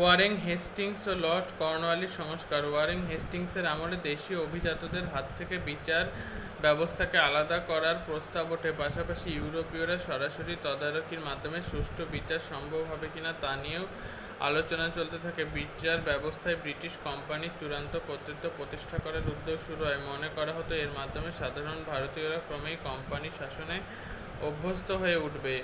Warren Hastings ও Lord Cornwallis সংস্কার। Warren হেস্টিংসের আমলে দেশীয় অভিজাতদের হাত থেকে বিচার ব্যবস্থাকে আলাদা করার প্রস্তাব ওঠে। পাশাপাশি ইউরোপীয়রা সরাসরি তদারকির মাধ্যমে সুষ্ঠু বিচার সম্ভব হবে কিনা তা নিয়েও আলোচনা চলতে থাকে। বিচার ব্যবস্থায় ব্রিটিশ কোম্পানির চূড়ান্ত কর্তৃত্ব প্রতিষ্ঠা করার উদ্যোগ শুরু হয়। মনে করা হতো এর মাধ্যমে সাধারণ ভারতীয়রা ক্রমেই কোম্পানি শাসনে অভ্যস্ত হয়ে উঠবে।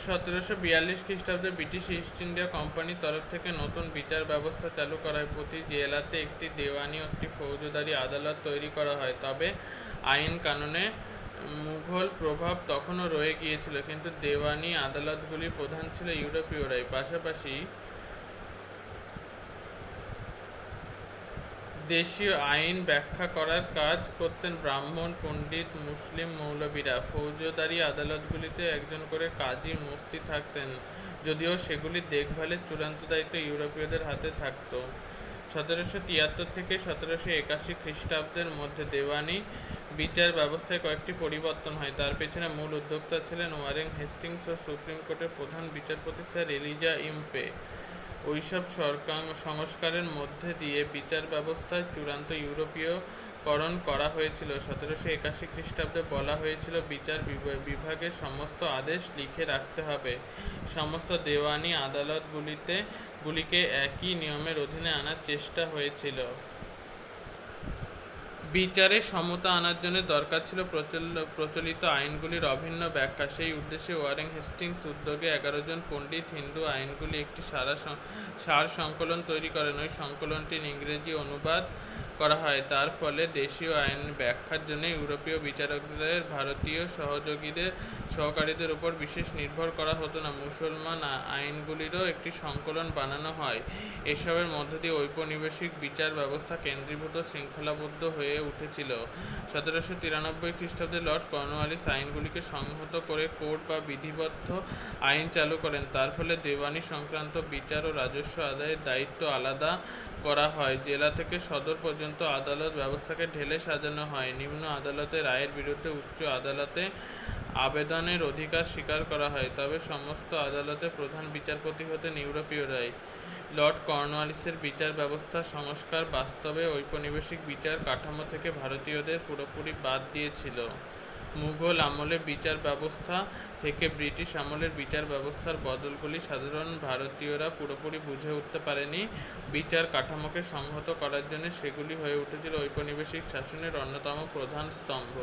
1742 খ্রিস্টাব্দে ব্রিটিশ ইস্ট ইন্ডিয়া কোম্পানির তরফ থেকে নতুন বিচার ব্যবস্থা চালু করা হয়। প্রতি জেলাতে একটি দেওয়ানি ও একটি ফৌজদারি আদালত তৈরি করা হয়। তবে আইন কানুনে মুঘল প্রভাব তখনও রয়ে গিয়েছিল, কিন্তু দেওয়ানি আদালতগুলির প্রধান ছিল ইউরোপীয়রাই। পাশাপাশি দেশীয় আইন ব্যাখ্যা করার কাজ করতেন ব্রাহ্মণ, পণ্ডিত, মুসলিম মৌলবীরা। ফৌজদারি আদালতগুলিতে একজন করে কাজী মুফতি থাকতেন, যদিও সেগুলির দেখভালের চূড়ান্ত দায়িত্ব ইউরোপীয়দের হাতে থাকত। 1773 থেকে 1781 খ্রিস্টাব্দের মধ্যে দেওয়ানি বিচার ব্যবস্থায় কয়েকটি পরিবর্তন হয়। তার পেছনে মূল উদ্যোক্তা ছিলেন ওয়ারেন হেস্টিংস ও সুপ্রিম কোর্টের প্রধান বিচারপতি স্যার এলিজা ইম্পে। ওইসব সংস্কারের মধ্যে দিয়ে বিচার ব্যবস্থার চূড়ান্ত ইউরোপীয়করণ করা হয়েছিল। 1781 খ্রিস্টাব্দে বলা হয়েছিল বিচার বিভাগের সমস্ত আদেশ লিখে রাখতে হবে। সমস্ত দেওয়ানি আদালতগুলিকে একই নিয়মের অধীনে আনার চেষ্টা হয়েছিল। বিচারে সমতা আনার জন্য দরকার ছিল প্রচলিত আইনগুলির অভিন্ন ব্যাখ্যা। সেই উদ্দেশ্যে ওয়ারেন হেস্টিংস উদ্যোগে 11 জন পণ্ডিত হিন্দু আইনগুলি একটি সার সংকলন তৈরি করেন। ওই সংকলনটির ইংরেজি অনুবাদ করা হয়। তার ফলে দেশীয় আইন ব্যাখ্যার জন্য ইউরোপীয় বিচারকদের ভারতীয় সহকারীদের উপর বিশেষ নির্ভর করা হতো না। মুসলমান আইনগুলিরও একটি সংকলন বানানো হয়। এসবের মধ্য দিয়ে ঔপনিবেশিক বিচার ব্যবস্থা কেন্দ্রীভূত শৃঙ্খলাবদ্ধ হয়ে উঠেছিল। 1793 খ্রিস্টাব্দে লর্ড কর্নওয়ালিস আইনগুলিকে সংহত করে কোড বা বিধিবদ্ধ আইন চালু করেন। তার ফলে দেওয়ানি সংক্রান্ত বিচার ও রাজস্ব আদায়ের দায়িত্ব আলাদা করা হয়। জেলা থেকে সদর পর্যন্ত আদালত ব্যবস্থাকে ঢেলে সাজানো হয়। নিম্ন আদালতের রায়ের বিরুদ্ধে উচ্চ আদালতে আবেদনের অধিকার স্বীকার করা হয়। তবে সমস্ত আদালতে প্রধান বিচারপতি হতেন ইউরোপীয়রাই। লর্ড কর্নওয়ালিসের বিচার ব্যবস্থা সংস্কার বাস্তবে ঔপনিবেশিক বিচার কাঠামো থেকে ভারতীয়দের পুরোপুরি বাদ দিয়েছিল। মুঘল আমলে বিচার ব্যবস্থা থেকে ব্রিটিশ আমলের বিচার ব্যবস্থার বদলগুলি সাধারণ ভারতীয়রা পুরোপুরি বুঝে উঠতে পারেনি। বিচার কাঠামোকে সংহত করার জন্য সেগুলি হয়ে উঠেছিল ঔপনিবেশিক শাসনের অন্যতম প্রধান স্তম্ভ।